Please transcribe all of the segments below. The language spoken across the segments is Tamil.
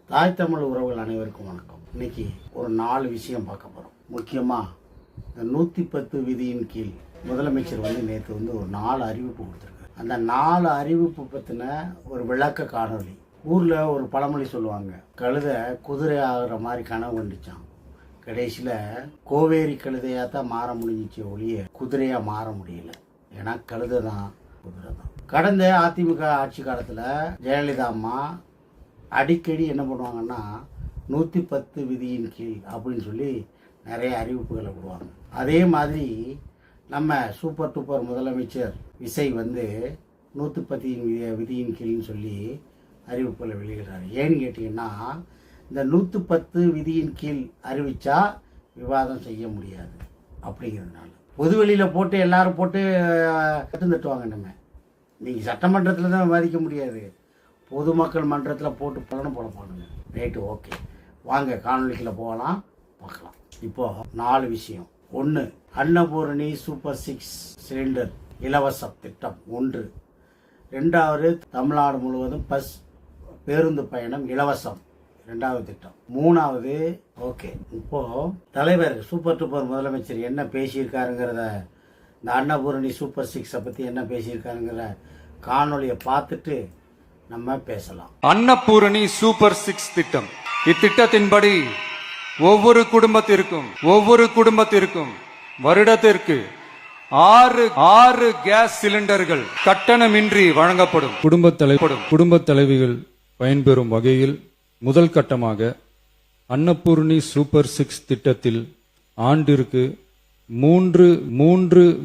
தாய் தமிழ் உறவுகள் அனைவருக்கும் வணக்கம். இன்னைக்கு ஒரு 4 விஷயம் பார்க்க போகிறோம். முக்கியமாக இந்த 110 விதியின் கீழ் முதலமைச்சர் நேற்று ஒரு 4 அறிவிப்பு கொடுத்துருக்காரு. அந்த 4 அறிவிப்பு பற்றின ஒரு விளக்க காணொலி. ஊரில் ஒரு பழமொழி சொல்லுவாங்க, கழுதை குதிரை ஆகிற மாதிரி கனவு கண்டுச்சான். கடைசியில் கோவேரி கழுதையாக தான் மாற முடிஞ்சிச்சு ஒழிய குதிரையாக மாற முடியல. ஏன்னா கழுதை தான் குதிரை தான். கடந்த அதிமுக ஆட்சி காலத்தில் ஜெயலலிதா அம்மா அடிக்கடி என்ன பண்ணுவாங்கன்னா 110 விதியின் கீழ் அப்படின்னு சொல்லி நிறைய அறிவிப்புகளை விடுவாங்க. அதே மாதிரி நம்ம சூப்பர் டூப்பர் முதலமைச்சர் விஜய் 110 விதியின் கீழ்னு சொல்லி அறிவிப்புகளை வெளியிடுறாரு. ஏன்னு கேட்டிங்கன்னா, இந்த 110 விதியின் கீழ் அறிவித்தா விவாதம் செய்ய முடியாது அப்படிங்கிறதுனால பொதுவெளியில் போட்டு எல்லாரும் போட்டு தட்டுவாங்க. நம்ம நீங்கள் சட்டமன்றத்தில் தான் விவாதிக்க முடியாது, பொதுமக்கள் மன்றத்தில் போட்டு பலனும் போட பாருங்க. ரைட்டு, ஓகே, வாங்க காணொலிக்குள்ள போகலாம், பார்க்கலாம். இப்போது 4 விஷயம். 1, அன்னபூரணி சூப்பர் 6 சிலிண்டர் இலவச திட்டம் 1. 2வது, தமிழ்நாடு முழுவதும் பஸ் பேருந்து பயணம் இலவசம் 2வது திட்டம். 3வது, ஓகே, இப்போது தலைவர் சூப்பர் டூப்பர் முதலமைச்சர் என்ன பேசியிருக்காருங்கிறத, இந்த அன்னபூரணி சூப்பர் 6 பற்றி என்ன பேசியிருக்காருங்கிற காணொலியை பார்த்துட்டு நம்ம பேசலாம். அன்னபூரணி சூப்பர் 6 திட்டம். இத்திட்டத்தின்படி ஒவ்வொரு குடும்பத்திற்கும் வருடத்திற்கு 6 கேஸ் சிலிண்டர்கள் கட்டணமின்றி வழங்கப்படும். குடும்ப தலைவிகள் பயன்பெறும் வகையில் முதல் கட்டமாக அன்னபூரணி சூப்பர் 6 திட்டத்தில் ஆண்டிற்கு 3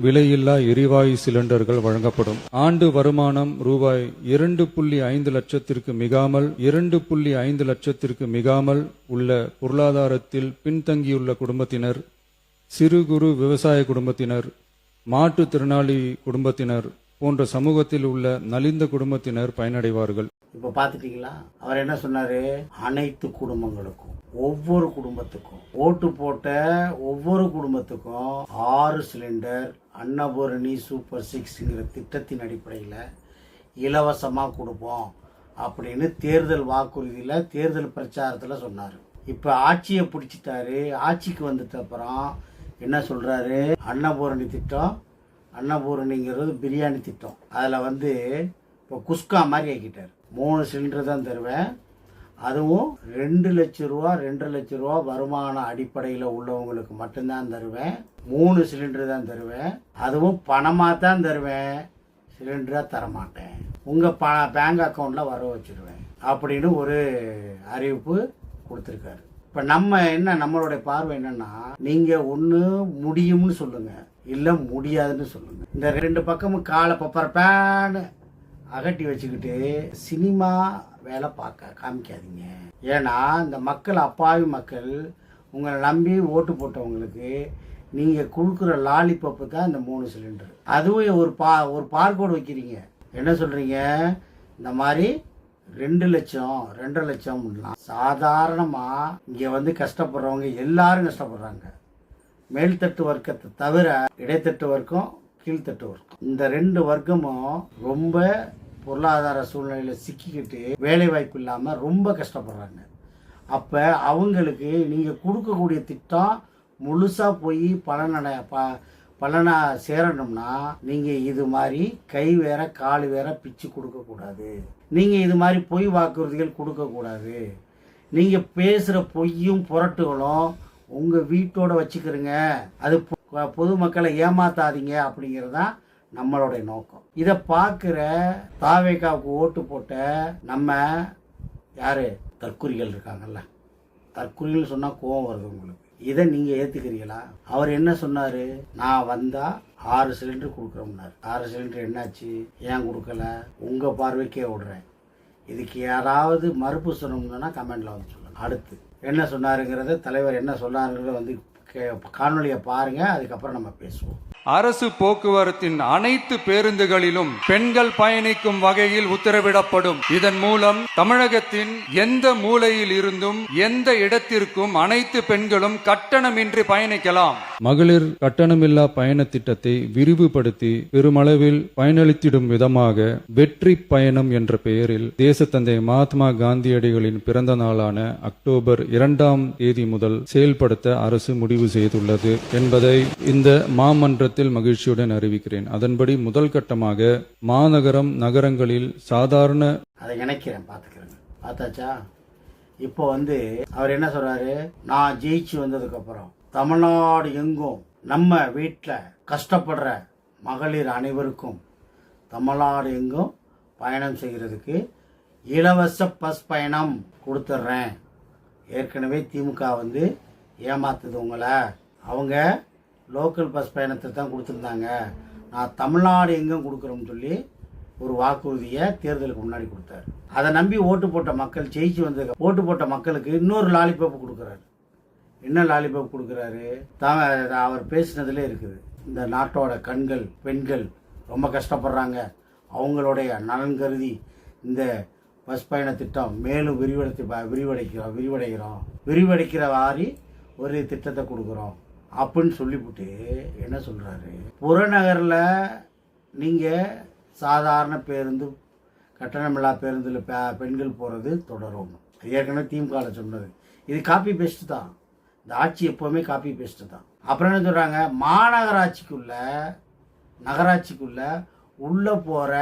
விலையில்லா எரிவாயு சிலிண்டர்கள் வழங்கப்படும். ஆண்டு வருமானம் ரூபாய் 2.5 லட்சத்திற்கு மிகாமல் உள்ள பொருளாதாரத்தில் பின்தங்கியுள்ள குடும்பத்தினர், சிறு குறு விவசாய குடும்பத்தினர், மாற்றுத்திறனாளி குடும்பத்தினர் போன்ற சமூகத்தில் உள்ள நலிந்த குடும்பத்தினர் பயனடைவார்கள். இப்போ பார்த்துட்டீங்களா, அவர் என்ன சொன்னாரு? அனைத்து குடும்பங்களுக்கும், ஒவ்வொரு குடும்பத்துக்கும், ஓட்டு போட்ட ஒவ்வொரு குடும்பத்துக்கும் 6 சிலிண்டர் அன்னபூரணி சூப்பர் 6ங்கிற திட்டத்தின் அடிப்படையில் இலவசமாக கொடுப்போம் அப்படின்னு தேர்தல் வாக்குறுதியில், தேர்தல் பிரச்சாரத்தில் சொன்னார். இப்போ ஆட்சியை பிடிச்சிட்டாரு. ஆட்சிக்கு வந்துட்ட அப்புறம் என்ன சொல்கிறாரு? அன்னபூரணி திட்டம், அன்னபூரணிங்கிறது பிரியாணி திட்டம். அதில் இப்போ குஸ்கா மாதிரி ஆக்கிட்டார். 3 சிலிண்டர் தான் தருவேன், அதுவும் 2 லட்ச ரூபா வருமான அடிப்படையில் உள்ளவங்களுக்கு மட்டும்தான் தருவேன். 3 சிலிண்டர் தான் தருவேன், அதுவும் பணமாக தான் தருவேன், சிலிண்டராக தரமாட்டேன், உங்கள் பேங்க் அக்கௌண்ட்டில் வர வச்சுருவேன் அப்படின்னு ஒரு அறிவிப்பு கொடுத்துருக்காரு. இப்போ நம்மளுடைய பார்வை என்னன்னா, நீங்கள் ஒன்று முடியும்னு சொல்லுங்கள், இல்லை முடியாதுன்னு சொல்லுங்கள். இந்த 2 பக்கமும் காலை பப்பரப்பேன்னு அகட்டி வச்சுக்கிட்டு சினிமா வேலை காமிக்காதீங்க. ஏன்னா இந்த மக்கள், அப்பாவி மக்கள், உங்களை நம்பி ஓட்டு போட்டவங்களுக்கு நீங்கள் கொடுக்குற லாலிபப்பு தான் இந்த 3 சிலிண்டர். அதுவும் ஒரு பார்கோடு வைக்கிறீங்க. என்ன சொல்கிறீங்க? இந்த மாதிரி 2 லட்சம் 2.5 லட்சம். சாதாரணமாக இங்கே கஷ்டப்படுறவங்க எல்லாரும் கஷ்டப்படுறாங்க. மேல்தட்டு வர்க்கத்தை தவிர இடைத்தட்டு வர்க்கம், கீழ்த்தட்டு வர்க்கம், இந்த 2 வர்க்கமும் ரொம்ப பொருளாதார சூழ்நிலையில் சிக்கிக்கிட்டு வேலை வாய்ப்பு இல்லாமல் ரொம்ப கஷ்டப்படுறாங்க. அப்போ அவங்களுக்கு நீங்கள் கொடுக்கக்கூடிய திட்டம் முழுசாக போய் பலனா சேரணும்னா நீங்கள் இது மாதிரி கை வேற கால் வேற பிச்சு கொடுக்கக்கூடாது. நீங்கள் இது மாதிரி பொய் வாக்குறுதிகள் கொடுக்கக்கூடாது. நீங்கள் பேசுகிற பொய்யும் புரட்டுகளும் உங்கள் வீட்டோட வச்சுக்கிறீங்க. அது பொதுமக்களை ஏமாத்தாதீங்க அப்படிங்கிறது தான் நம்மளுடைய நோக்கம். இதை பார்க்குற தாவேகாவுக்கு ஓட்டு போட்ட நம்ம யார் தற்குறிகள் இருக்காங்கல்ல, தற்குறிகள் சொன்னால் கோவம் வருது உங்களுக்கு. இதை நீங்கள் ஏற்றுக்கிறீங்களா? அவர் என்ன சொன்னார்? நான் வந்தால் 6 சிலிண்டர் கொடுக்குறோம்னார். 6 சிலிண்டர் என்னாச்சு? ஏன் கொடுக்கல? உங்கள் பார்வைக்கே விடுறேன். இதுக்கு யாராவது மறுப்பு சொல்லணும்னா கமெண்டில் சொல்லுங்கள். அடுத்து என்ன சொன்னாருங்கிறத, தலைவர் என்ன சொன்னாருங்கிறத காணொலியை பாருங்கள், அதுக்கப்புறம் நம்ம பேசுவோம். அரசு போக்குவரத்தின் அனைத்து பேருந்துகளிலும் பெண்கள் பயணிக்கும் வகையில் உத்தரவிடப்படும். இதன் மூலம் தமிழகத்தின் எந்த மூலையில் இருந்தும் எந்த இடத்திற்கும் அனைத்து பெண்களும் கட்டணமின்றி பயணிக்கலாம். மகளிர் கட்டணமில்லா பயண திட்டத்தை விரிவுபடுத்தி பெருமளவில் பயனளித்திடும் விதமாக வெற்றி பயணம் என்ற பெயரில் தேசத்தந்தை மகாத்மா காந்தியடிகளின் பிறந்த நாளான அக்டோபர் 2ஆம் தேதி முதல் செயல்படுத்த அரசு முடிவு செய்துள்ளது என்பதை இந்த மாமன்றத்தில் மகிழ்ச்சியுடன் அறிவிக்கிறேன். அதன்படி முதல் கட்டமாக மாநகரம் நகரங்களில் சாதாரண அதை இணைக்கிறேன், பார்த்துக்கிறேங்க. பார்த்தாச்சா? இப்போ அவர் என்ன சொல்றாரு, நான் ஜெயிச்சு வந்ததுக்கு அப்புறம் தமிழ்நாடு எங்கும் நம்ம வீட்டில் கஷ்டப்படுற மகளிர் அனைவருக்கும் தமிழ்நாடு எங்கும் பயணம் செய்கிறதுக்கு இலவச பஸ் பயணம் கொடுத்துட்றேன். ஏற்கனவே திமுக ஏமாத்துது உங்களை. அவங்க லோக்கல் பஸ் பயணத்தை தான் கொடுத்துருந்தாங்க. நான் தமிழ்நாடு எங்கும் கொடுக்குறோம்னு சொல்லி ஒரு வாக்குறுதியை தேர்தலுக்கு முன்னாடி கொடுத்தாரு. அதை நம்பி ஓட்டு போட்ட மக்கள் ஜெயிச்சு வந்தது. ஓட்டு போட்ட மக்களுக்கு இன்னொரு லாலிபப் கொடுக்குறாரு. என்ன லாலிபப் கொடுக்குறாரு? அவர் பேசினதுல இருக்குது. இந்த நாட்டோட கண்கள் பெண்கள் ரொம்ப கஷ்டப்படுறாங்க, அவங்களுடைய நலன் கருதி இந்த பஸ் பயண திட்டம் மேலும் விரிவடைக்கிற மாதிரி ஒரு திட்டத்தை கொடுக்குறோம் அப்படின்னு சொல்லிவிட்டு என்ன சொல்றாரு, புறநகரில் நீங்கள் சாதாரண பேருந்து கட்டணமில்லா பேருந்தில் பெண்கள் போகிறது தொடரும். ஏற்கனவே திமுக சொன்னது. இது காப்பி பேஸ்ட் தான். இந்த ஆட்சி எப்போவுமே காப்பி பேஸ்ட் தான். அப்புறம் என்ன சொல்கிறாங்க, நகராட்சிக்குள்ள உள்ளே போகிற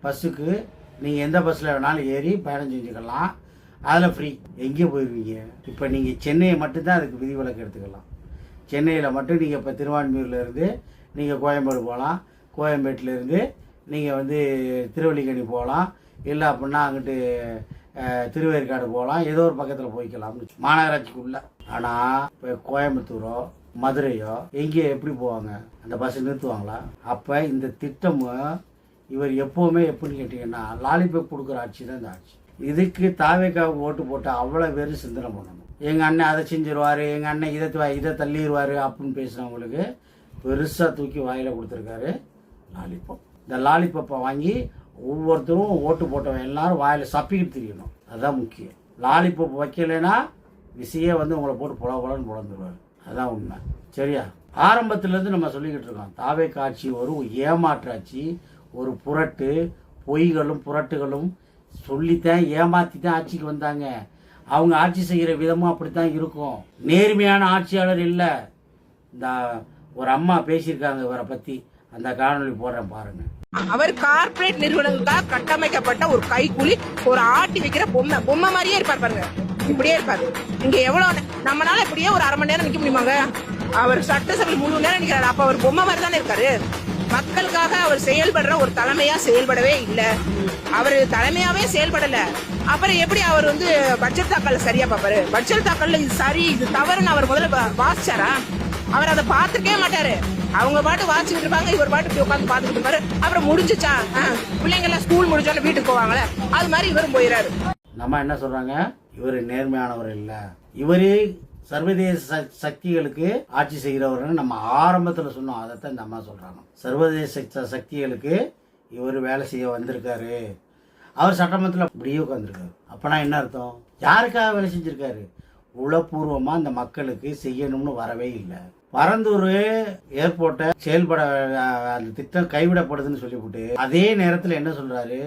பஸ்ஸுக்கு நீங்கள் எந்த பஸ்ஸில் வேணாலும் ஏறி பயணம் செஞ்சுக்கலாம், அதில் ஃப்ரீ. எங்கே போயிடுவீங்க? இப்போ நீங்கள் சென்னையை மட்டும்தான் அதுக்கு விதிவிலக்கு எடுத்துக்கலாம். சென்னையில் மட்டும் நீங்கள் இப்போ திருவான்மியூர்லேருந்து நீங்கள் கோயம்பேடு போகலாம், கோயம்பேட்டிலேருந்து நீங்கள் திருவல்லிக்கேணி போகலாம், இல்லை அப்படின்னா அங்கிட்டு திருவேற்காடு போகலாம், ஏதோ ஒரு பக்கத்தில் போய்க்கலாம் மாநகராட்சிக்குள்ளே. ஆனால் இப்போ கோயம்புத்தூரோ மதுரையோ எங்கேயோ எப்படி போவாங்க? அந்த பஸ்ஸை நிறுத்துவாங்களா? அப்போ இந்த திட்டமும் இவர் எப்போவுமே எப்படின்னு கேட்டிங்கன்னா லாலிபப் கொடுக்குற ஆட்சி தான் இந்த ஆட்சி. இதுக்கு தாவேக்காவுக்கு ஓட்டு போட்டால் அவ்வளோ பேர் சிந்தனை பண்ணணும். எங்கள் அண்ணன் அதை செஞ்சிருவார், எங்கள் அண்ணன் இதை தள்ளிடுவார் அப்படின்னு பேசுகிறவங்களுக்கு பெருசாக தூக்கி வாயில் கொடுத்துருக்காரு லாலிபப். இந்த லாலிபப்பை வாங்கி ஒவ்வொருத்தரும் ஓட்டு போட்டவன் எல்லாரும் வாயில் சப்பிக்கிட்டு தெரியணும். அதுதான் முக்கியம். லாலிபப் வைக்கலைன்னா விஷயம் உங்களை போட்டு புலன்னு புலந்துருவார். அதுதான் உண்மை. சரியா? ஆரம்பத்திலேருந்து நம்ம சொல்லிக்கிட்டு இருக்கோம், தாவேக்கா ஆட்சி ஒரு ஏமாற்றாட்சி, ஒரு புரட்டு, பொய்களும் புரட்டுகளும் சொல்லித்தான் ஏமாற்றி தான் ஆட்சிக்கு வந்தாங்க. அவங்க ஆட்சி செய்கிற விதமும் அப்படித்தான் இருக்கும். நேர்மையான ஆட்சியாளர் இல்லை. இந்த ஒரு அம்மா பேசியிருக்காங்க இவரை பற்றி, அந்த காணொலி போடுறேன் பாருங்க. அவர் கார்ப்பரேட் நிறுவனங்களுக்காக கட்டமைக்கப்பட்ட ஒரு கைக்கூலி, ஒரு ஆட்டி வைக்கிற பொம்மை மாதிரியே இருப்பார் பாருங்க. இப்படியே இருப்பாரு. இங்க எவ்வளவு நம்மளால இப்படியே ஒரு 1/2 மணி நேரம் நிக்க முடியுமாங்க? அவர் சட்டசபையில் 3 மணி நேரம் நிக்கிறாரு. அப்ப அவர் பொம்மை மாதிரி தானே இருக்காரு. மக்களுக்காக அவர் செயல்படுற ஒரு தலைமையா செயல்படவே இல்லை. அவர் தலைமையாவே செயல்படல. அப்புறம் எப்படி அவர் பட்ஜெட் தாக்கல் சரியா பாப்பாரு? பட்ஜெட் தாக்கல்ல இது சரி இது தவறுன்னு அவர் முதல்ல வாசிச்சாரா? அவர் அதை பார்த்துக்கவே மாட்டாரு. அவங்க பாட்டு வாசிச்சுட்டு இருப்பாங்க, இவர் பாட்டு இப்படி உட்காந்து பாத்துக்கிட்டு இருப்பாரு. அப்புறம் முடிஞ்சுச்சா, பிள்ளைங்க எல்லாம் ஸ்கூல் முடிச்சோன்னு வீட்டுக்கு போவாங்களே, அது மாதிரி இவரும் போயிடாரு. நம்ம என்ன சொல்றாங்க, இவர் நேர்மையானவர் இல்ல, இவரு சர்வதேச சக்திகளுக்கு ஆட்சி செய்கிறவர்னு நம்ம ஆரம்பத்தில் சொன்னோம். அதைத்தான் இந்த அம்மா சொல்றாங்க. சர்வதேச சக்திகளுக்கு இவர் வேலை செய்ய வந்திருக்காரு. அவர் சட்டமன்றத்தில் இப்படியே உட்காந்துருக்காரு. அப்பனா என்ன அர்த்தம்? யாருக்காக வேலை செஞ்சிருக்காரு? உளப்பூர்வமா இந்த மக்களுக்கு செய்யணும்னு வரவே இல்லை. பரந்தூர் ஏர்போர்ட்டை செயல்பட அந்த திட்டம் கைவிடப்படுதுன்னு சொல்லிவிட்டு அதே நேரத்தில் என்ன சொல்றாரு,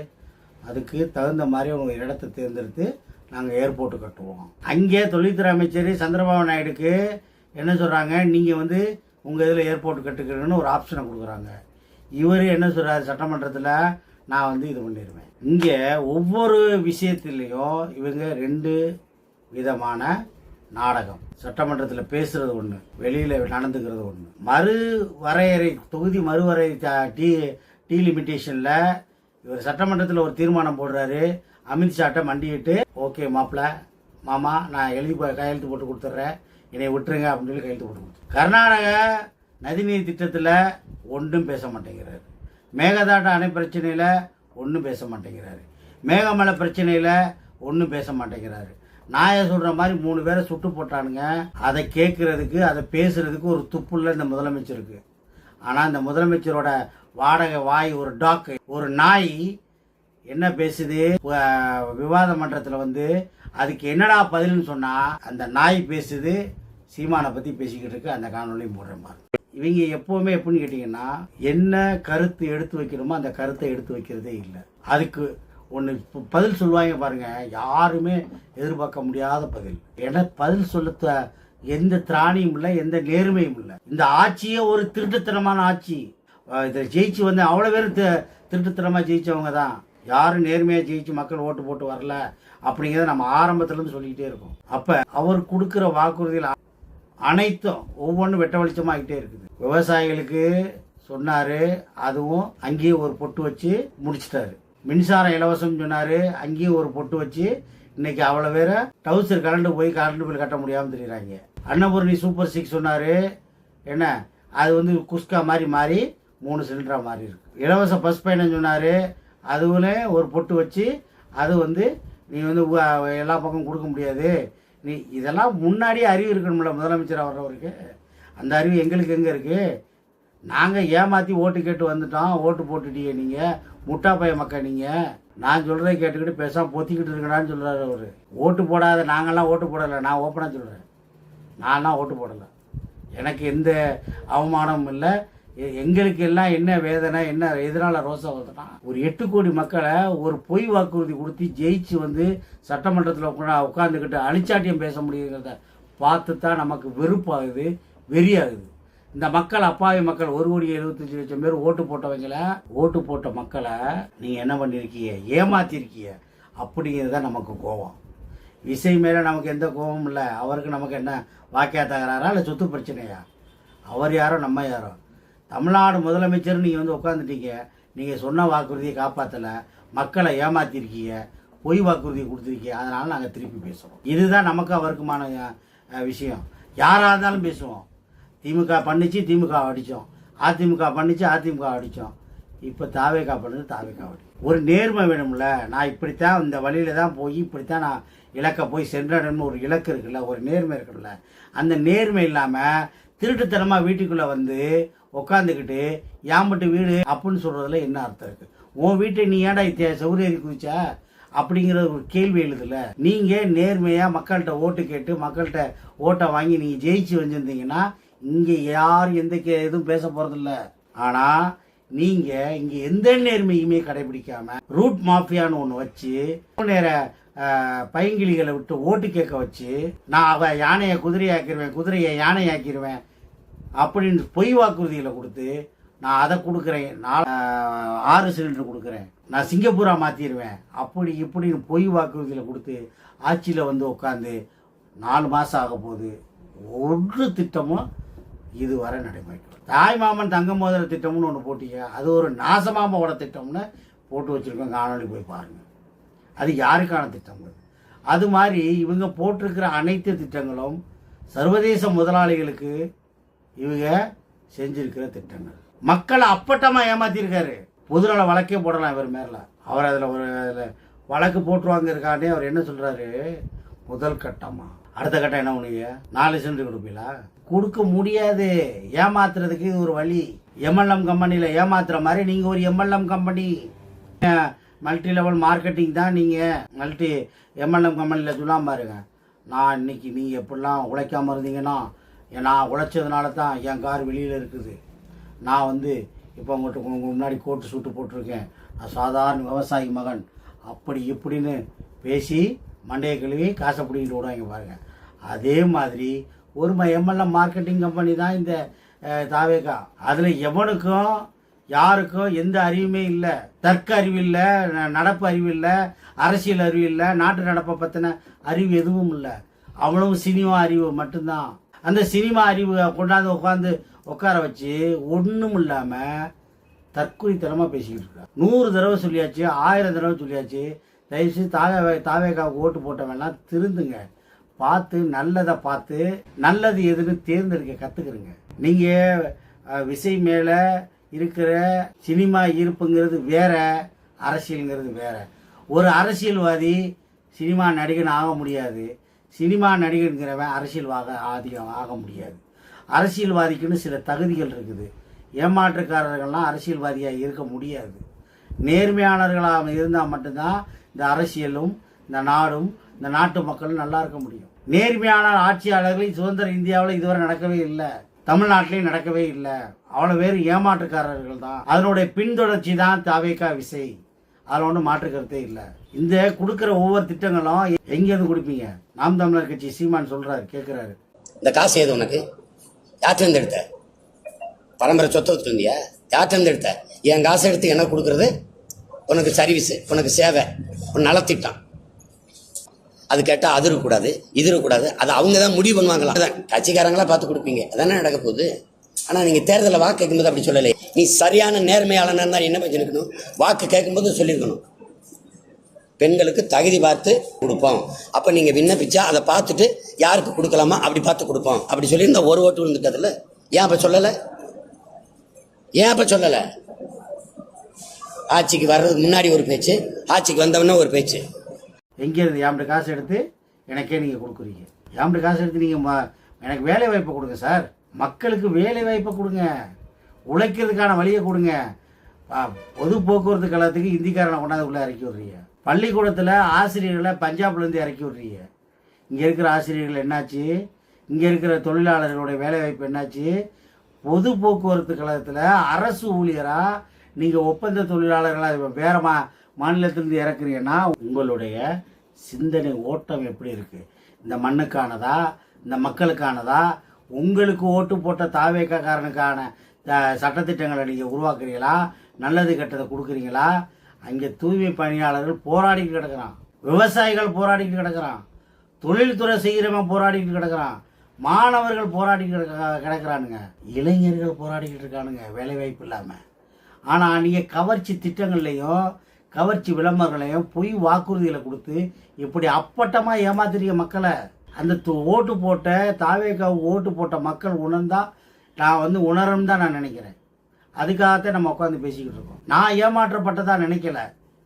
அதுக்கு தகுந்த மாதிரி அவங்க இடத்தை தேர்ந்தெடுத்து நாங்கள் ஏர்போர்ட்டு கட்டுவோம். அங்கே தொழில்துறை அமைச்சர் சந்திரபாபு நாயுடுக்கு என்ன சொல்கிறாங்க, நீங்கள் உங்கள் இதில் ஏர்போர்ட் கட்டுக்கிறீங்கன்னு ஒரு ஆப்ஷனை கொடுக்குறாங்க. இவர் என்ன சொல்கிறாரு சட்டமன்றத்தில், நான் இது பண்ணிடுவேன். இங்கே ஒவ்வொரு விஷயத்துலேயும் இவங்க 2 விதமான நாடகம். சட்டமன்றத்தில் பேசுறது ஒன்று, வெளியில் நடந்துக்கிறது ஒன்று. தொகுதி மறுவரையறை டீலிமிட்டேஷனில் இவர் சட்டமன்றத்தில் ஒரு தீர்மானம் போடுறாரு. அமித்ஷாட்ட மண்டிட்டு, ஓகே மாமா நான் கையெழுத்து போட்டு கொடுத்துட்றேன், என்னை விட்டுருங்க அப்படின்னு சொல்லி கையெழுத்து போட்டு கொடுத்து. கர்நாடக நதிநீர் திட்டத்தில் ஒன்றும் பேச மாட்டேங்கிறாரு. மேகதாட்டு அணை பிரச்சனையில் ஒன்றும் பேச மாட்டேங்கிறாரு. மேகமலை பிரச்சனையில் ஒன்றும் பேச மாட்டேங்கிறாரு. நான் சொல்கிற மாதிரி 3 பேரை சுட்டு போட்டானுங்க. அதை கேட்கறதுக்கு அதை பேசுறதுக்கு ஒரு துப்புள்ள இந்த முதலமைச்சருக்கு. ஆனால் இந்த முதலமைச்சரோட வாடகை வாய் ஒரு டாக், ஒரு நாய் என்ன பேசுது விவாத மன்றத்தில் வந்து அதுக்கு என்னடா பதில்னு சொன்னா அந்த நாய் பேசுது, சீமானை பற்றி பேசிக்கிட்டு இருக்கு. அந்த காணொலியும் போடுறேன் பாருங்க. இவங்க எப்பவுமே எப்படின்னு கேட்டிங்கன்னா என்ன கருத்து எடுத்து வைக்கணுமோ அந்த கருத்தை எடுத்து வைக்கிறதே இல்லை. அதுக்கு ஒன்று பதில் சொல்லுவாங்க பாருங்க, யாருமே எதிர்பார்க்க முடியாத பதில். ஏன்னா பதில் சொல்ல எந்த திராணியும் இல்லை, எந்த நேர்மையும் இல்லை. இந்த ஆட்சியே ஒரு திருட்டுத்தனமான ஆட்சி. இதில் ஜெயிச்சு வந்து அவ்வளோ பேர் திருட்டுத்தனமாக ஜெயிச்சவங்க தான். யாரும் நேர்மையாக ஜெயிச்சு மக்கள் ஓட்டு போட்டு வரல அப்படிங்கிறத நம்ம ஆரம்பத்துலேருந்து சொல்லிக்கிட்டே இருக்கோம். அப்போ அவர் கொடுக்குற வாக்குறுதியில் அனைத்தும் ஒவ்வொன்றும் வெட்ட வெளிச்சமாகிட்டே இருக்குது. விவசாயிகளுக்கு சொன்னார், அதுவும் அங்கேயே ஒரு பொட்டு வச்சு முடிச்சிட்டாரு. மின்சாரம் இலவசம் சொன்னார், அங்கேயும் ஒரு பொட்டு வச்சு இன்னைக்கு அவ்வளோ பேர டவுசர் கரண்ட் போய் கரண்ட் பில் கட்ட முடியாமல் தெரியுறாங்க. அன்னபூரணி சூப்பர் 6 சொன்னார், என்ன அது வந்து குஸ்கா மாதிரி மாறி 3 சிலிண்டராக மாறி இருக்கு. இலவச பஸ் பயணம் சொன்னார், அதுவுமே ஒரு பொட்டு வச்சு அது வந்து நீ வந்து எல்லா பக்கம் கொடுக்க முடியாது. நீ இதெல்லாம் முன்னாடியே அறிவு இருக்கணும்ல முதலமைச்சராக வர்றவருக்கு. அந்த அறிவு எங்களுக்கு எங்கே இருக்குது? நாங்கள் ஏமாற்றி ஓட்டு கேட்டு வந்துட்டோம், ஓட்டு போட்டுட்டீங்க நீங்கள், முட்டா பைய மக்கள் நீங்கள். நான் சொல்கிறத கேட்டுக்கிட்டு பேசாமல் பொத்திக்கிட்டு இருக்கடான்னு சொல்கிறாரு அவர். ஓட்டு போடாத நாங்கள்லாம் ஓட்டு போடலை. நான் ஓப்பனாக சொல்கிறேன், நான்லாம் ஓட்டு போடலை. எனக்கு எந்த அவமானமும் இல்லை. எங்களுக்கு எல்லாம் என்ன வேதனை, என்ன எதனால ரோசம் வருதுன்னா, ஒரு 8 கோடி மக்களை ஒரு பொய் வாக்குறுதி கொடுத்து ஜெயிச்சு வந்து சட்டமன்றத்தில் உட்காந்துக்கிட்டு அழிச்சாட்டியம் பேச முடியுங்கிறத பார்த்து தான் நமக்கு வெறுப்பாகுது, வெறியாகுது. இந்த மக்கள் அப்பாவி மக்கள் 1,75,00,000 பேர் ஓட்டு போட்டவங்களை, ஓட்டு போட்ட மக்களை நீங்கள் என்ன பண்ணியிருக்கீங்க, ஏமாத்திருக்கீங்க. அப்படிங்கிறது தான் நமக்கு கோபம். விசை மேலே நமக்கு எந்த கோபமும் இல்லை. அவருக்கு நமக்கு என்ன வாக்கியா தகராறா இல்லை சொத்து பிரச்சனையா? அவர் யாரோ நம்ம யாரோ. தமிழ்நாடு முதலமைச்சர் நீங்கள் வந்து உட்காந்துட்டீங்க, நீங்கள் சொன்ன வாக்குறுதியை காப்பாற்றலை, மக்களை ஏமாத்திருக்கீங்க, பொய் வாக்குறுதியை கொடுத்துருக்கீங்க. அதனால் நாங்கள் திருப்பி பேசுகிறோம். இதுதான் நமக்கு அவருக்குமான விஷயம். யாராக இருந்தாலும் பேசுவோம். திமுக பண்ணிச்சு, திமுக அடித்தோம். அதிமுக பண்ணிச்சு, அதிமுக அடித்தோம். இப்போ தாவேகா பண்ணுது, தாவேகா அடி. ஒரு நேர்மை வேணும்ல. நான் இப்படித்தான் இந்த வழியில தான் போய் இப்படித்தான் நான் இலக்கை போய் சென்றடணும்னு ஒரு இலக்கு இருக்குல்ல, ஒரு நேர்மை இருக்குல்ல. அந்த நேர்மை இல்லாமல் திருட்டுத்தனமாக வீட்டுக்குள்ளே வந்து உட்காந்துக்கிட்டு ஏம்பட்டு வீடு அப்படின்னு சொல்கிறதுல என்ன அர்த்தம் இருக்குது? உன் வீட்டை நீ ஏன்டா சௌரியரி குதிச்சா அப்படிங்கிற ஒரு கேள்வி எழுதுல. நீங்கள் நேர்மையாக மக்கள்கிட்ட ஓட்டு கேட்டு மக்கள்கிட்ட ஓட்டை வாங்கி நீங்கள் ஜெயிச்சு வச்சுருந்தீங்கன்னா இங்கே யாரும் எந்த எதுவும் பேச போகிறதில்ல. ஆனால் நீங்கள் இங்கே எந்த நேர்மையுமே கடைபிடிக்காம ரூட் மாஃபியான்னு ஒன்று வச்சு நேர பைங்கிளிகளை விட்டு ஓட்டு கேட்க வச்சு, நான் யானையை குதிரையாக்கிடுவேன், குதிரையை யானை ஆக்கிடுவேன் அப்படின்னு பொய் வாக்குறுதிகளை கொடுத்து, நான் அதை கொடுக்குறேன், 6 சிலிண்டர் கொடுக்குறேன், நான் சிங்கப்பூரா மாற்றிடுவேன் அப்படி இப்படின்னு பொய் வாக்குறுதிகளை கொடுத்து ஆட்சியில் வந்து உட்காந்து 4 மாதம் ஆக போகுது. ஒரு திட்டமும் இதுவரை நடைமுறைக்கு. தாய் மாமன் தங்க மோதிர திட்டம்னு ஒன்று போட்டீங்க, அது ஒரு நாசமாமோட திட்டம்னு போட்டு வச்சுருக்கோம். காணொலி போய் பாருங்கள். அது யாருக்கான திட்டம்? அது மாதிரி இவங்க போட்டிருக்கிற அனைத்து திட்டங்களும் சர்வதேச முதலாளிகளுக்கு இவங்க செஞ்சிருக்கிற திட்டங்கள். மக்களை அப்பட்டமாக ஏமாத்திருக்காரு. பொதுநல வழக்கே போடலாம் இவர் மேல. அவர் அதில் வழக்கு போட்டுருவாங்க இருக்காண்டே. அவர் என்ன சொல்றாரு, முதல் கட்டமா அடுத்த கட்டம் என்ன பண்ணுவீங்க, 4 சிலிண்டர் கொடுப்பீங்களா? கொடுக்க முடியாது. ஏமாத்துறதுக்கு இது ஒரு வழி. எம்எல்எம் கம்பெனியில் ஏமாத்துற மாதிரி நீங்கள் ஒரு MLM company, multi level marketing தான் நீங்கள் எம்எல்எம் கம்பெனியில் சொல்லாமல் பாருங்க. நான் இன்னைக்கு நீங்கள் எப்படிலாம் உழைக்காமல் இருந்தீங்கன்னா, நான் உழைச்சதுனால தான் என் கார் வெளியில் இருக்குது. நான் வந்து இப்போ உங்கள்கிட்ட முன்னாடி கோட்டு சூட்டு போட்டிருக்கேன், நான் சாதாரண விவசாயி மகன் அப்படி இப்படின்னு பேசி மண்டையை கழுவி காசை பிடிக்கிட்டு விடுவாங்க பாருங்க. அதே மாதிரி ஒரு எம்எல்எம் மார்க்கெட்டிங் கம்பெனி தான் இந்த தாவேகா. அதில் எவனுக்கும் யாருக்கும் எந்த அறிவுமே இல்லை. தர்க்க அறிவு இல்லை, நடப்பு அறிவு இல்லை, அரசியல் அறிவு இல்லை, நாட்டு நடப்பை பற்றின அறிவு எதுவும் இல்லை. அவ்வளவு சினிமா அறிவு மட்டும்தான். அந்த சினிமா அறிவு கொண்டாந்து உட்கார வச்சு ஒன்றும் இல்லாமல் தற்கொலைத்தனமாக பேசிக்கிட்டு இருக்காங்க. 100 தடவை சொல்லியாச்சு, 1000 தடவை சொல்லியாச்சு. தயவுசெய்து தாவேகாவுக்கு ஓட்டு போட்டவெல்லாம் திருந்துங்க. பார்த்து நல்லதை பார்த்து நல்லது எதுன்னு தேர்ந்தெடுக்க கற்றுக்குறங்க. நீங்கள் விசை மேலே இருக்கிற சினிமா இருப்புங்கிறது வேற, அரசியலுங்கிறது வேற. ஒரு அரசியல்வாதி சினிமா நடிகன் ஆக முடியாது, சினிமா நடிகனுங்கிறவன் அரசியல்வாக ஆக முடியாது. அரசியல்வாதிக்குன்னு சில தகுதிகள் இருக்குது. ஏமாற்றுக்காரர்கள்லாம் அரசியல்வாதியாக இருக்க முடியாது. நேர்மையாளர்களாக இருந்தால் மட்டும்தான் இந்த அரசியலும் இந்த நாடும் இந்த நாட்டு மக்களும் நல்லா இருக்க முடியும். நேர்மையான ஆட்சியாளர்கள் சுதந்திர இந்தியாவில் இதுவரை நடக்கவே இல்லை, தமிழ்நாட்டிலையும் நடக்கவே இல்லை. அவ்வளோ பேர் ஏமாற்றுக்காரர்கள் தான். அதனுடைய பின்தொடர்ச்சி தான் தாவேகா விசை. அதில் ஒன்றும் மாற்று கருத்தே இல்லை. இந்த கொடுக்குற ஒவ்வொரு திட்டங்களும் எங்கேருந்து கொடுப்பீங்க? நாம் தமிழர் கட்சி சீமான் சொல்றாரு, கேட்குறாரு, இந்த காசு ஏது உனக்கு? யார்கிட்ட எடுத்த? பரம்பரை சொத்தை வச்சுருந்தியா? யார்கிட்ட எடுத்த? என் காசை எடுத்து என்ன கொடுக்குறது? உனக்கு சர்வீஸு, உனக்கு சேவை, உன் நலத்திட்டம். அது கேட்டால் அது இருக்கக்கூடாது, இது இருக்கக்கூடாது, அது அவங்க தான் முடிவு பண்ணுவாங்களா? அதான் கட்சிக்காரங்களா பார்த்து கொடுப்பீங்க, அதானே நடக்க போகுது. ஆனால் நீங்கள் தேர்தலில் வாக்கு கேட்கும்போது அப்படி சொல்லலை. நீ சரியான நேர்மையாளனாக இருந்தால் என்ன பண்ணிருக்கணும்? வாக்கு கேட்கும்போது சொல்லியிருக்கணும், பெண்களுக்கு தகுதி பார்த்து கொடுப்போம். அப்போ நீங்கள் விண்ணப்பிச்சா அதை பார்த்துட்டு யாருக்கு கொடுக்கலாமா அப்படி பார்த்து கொடுப்போம் அப்படி சொல்லியிருந்தா ஒரு ஓட்டு விழுந்துட்டதில்ல. ஏன் அப்போ சொல்லலை? ஆட்சிக்கு வர்றதுக்கு முன்னாடி ஒரு பேச்சு, ஆட்சிக்கு வந்தவொடனே ஒரு பேச்சு. எங்கேருந்து ஏம்ட்டு காசு எடுத்து எனக்கே நீங்கள் கொடுக்குறீங்க? ஏம்ட்டு காசு எடுத்து நீங்கள் எனக்கு வேலை வாய்ப்பை கொடுங்க சார், மக்களுக்கு வேலை வாய்ப்பை கொடுங்க, உழைக்கிறதுக்கான வழியை கொடுங்க. பொது போக்குவரத்து கழகத்துக்கு இந்திக்காரனை கொண்டாந்து உள்ளே இறக்கி விட்றீங்க. பள்ளிக்கூடத்தில் ஆசிரியர்களை பஞ்சாப்லேருந்து இறக்கி விட்றீங்க. இங்கே இருக்கிற ஆசிரியர்கள் என்னாச்சு? இங்கே இருக்கிற தொழிலாளர்களுடைய வேலை வாய்ப்பு என்னாச்சு? பொது போக்குவரத்து கழகத்தில் அரசு ஊழியராக நீங்கள் ஒப்பந்த தொழிலாளர்களாக வேற மாநிலத்திலிருந்து இறக்குறீங்கன்னா உங்களுடைய சிந்தனை ஓட்டம் எப்படி இருக்குது? இந்த மண்ணுக்கானதா, இந்த மக்களுக்கானதா? உங்களுக்கு ஓட்டு போட்ட தாவேக்காரனுக்கான சட்டத்திட்டங்களை நீங்கள் உருவாக்குறீங்களா? நல்லது கெட்டதை கொடுக்குறீங்களா? அங்கே தூய்மை பணியாளர்கள் போராடிட்டு கிடக்கிறான், விவசாயிகள் போராடிட்டு கிடக்கிறான், தொழில்துறை செய்கிறவன் போராடிட்டு கிடக்கிறான், மாணவர்கள் போராடிட்டு கிடக்கிறானுங்க, இளைஞர்கள் போராடிக்கிட்டு இருக்கானுங்க வேலை வாய்ப்பு இல்லாமல். ஆனால் நீங்கள் கவர்ச்சி திட்டங்கள்லையும் கவர்ச்சி விளம்பரங்களையும் பொய் வாக்குறுதிகளை கொடுத்து இப்படி அப்பட்டமாக ஏமாத்துறீங்க மக்களை. அந்த ஓட்டு போட்ட தாவேக்காவுக்கு ஓட்டு போட்ட மக்கள் உணர்ந்தா நான் உணரும் தான் நான் நினைக்கிறேன். அதுக்காகத்தான் நம்ம உட்காந்து பேசிக்கிட்டு இருக்கோம். நான் ஏமாற்றப்பட்டதா நினைக்கல,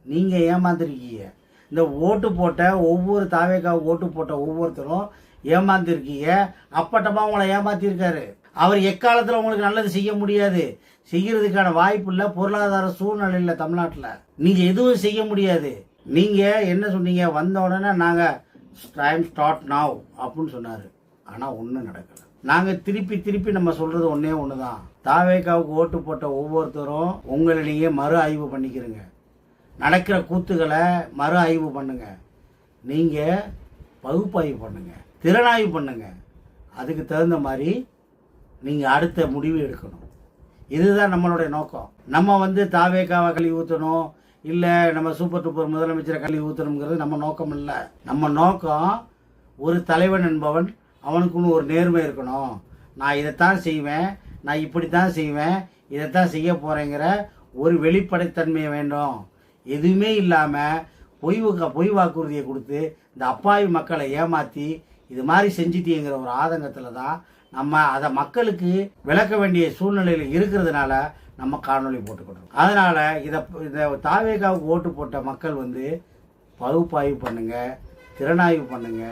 நீங்கள் ஏமாந்துருக்கீங்க. இந்த ஓட்டு போட்ட ஒவ்வொரு தாவேக்காவுக்கு ஓட்டு போட்ட ஒவ்வொருத்தரும் ஏமாந்துருக்கீங்க. அப்பட்டமாக உங்களை ஏமாத்திருக்காரு. அவர் எக்காலத்தில் உங்களுக்கு நல்லது செய்ய முடியாது, செய்யறதுக்கான வாய்ப்பு இல்லை, பொருளாதார சூழ்நிலை இல்லை தமிழ்நாட்டில். நீங்கள் எதுவும் செய்ய முடியாது. நீங்கள் என்ன சொன்னீங்க? வந்த உடனே நாங்கள் டைம் ஸ்டார்ட் நாவ் அப்படின்னு சொன்னார். ஆனால் ஒன்றும் நடக்கலை. நாங்கள் திருப்பி நம்ம சொல்கிறது ஒன்றே ஒன்று தான். தாவேக்காவுக்கு ஓட்டு போட்ட ஒவ்வொருத்தரும் உங்களை நீங்கள் மறு ஆய்வு பண்ணிக்கிறீங்க. நடக்கிற கூத்துக்களை மறு ஆய்வு பண்ணுங்க. நீங்கள் பகுப்பாய்வு பண்ணுங்க, திறனாய்வு பண்ணுங்க. அதுக்கு தகுந்த மாதிரி நீங்கள் அடுத்த முடிவு எடுக்கணும். இதுதான் நம்மளுடைய நோக்கம். நம்ம தாவேக்காவை கழுவி ஊற்றணும், இல்லை நம்ம சூப்பர் டூப்பர் முதலமைச்சரை கழுவி ஊற்றணுங்கிறது நம்ம நோக்கம் இல்லை. நம்ம நோக்கம் ஒரு தலைவன் என்பவன் அவனுக்குன்னு ஒரு நேர்மை இருக்கணும். நான் இதைத்தான் செய்வேன், நான் இப்படித்தான் செய்வேன், இதைத்தான் செய்ய போகிறேங்கிற ஒரு வெளிப்படைத்தன்மையை வேண்டும். எதுவுமே இல்லாமல் பொய் வாக்குறுதியை கொடுத்து இந்த அப்பாவி மக்களை ஏமாற்றி இது மாதிரி செஞ்சிட்டீங்கிற ஒரு ஆதங்கத்தில் தான் நம்ம அதை மக்களுக்கு விளக்க வேண்டிய சூழ்நிலையில் இருக்கிறதுனால நம்ம காணொளி போட்டுக்கிட்டோம். அதனால் இதை தாவேக்காவுக்கு ஓட்டு போட்ட மக்கள் பகுப்பாய்வு பண்ணுங்க, திறனாய்வு பண்ணுங்க.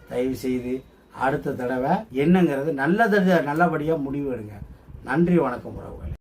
தயவு செய்து அடுத்த தடவை என்னங்கிறது நல்லபடியாக முடிவு எடுங்க. நன்றி, வணக்கம் உறவுகளே.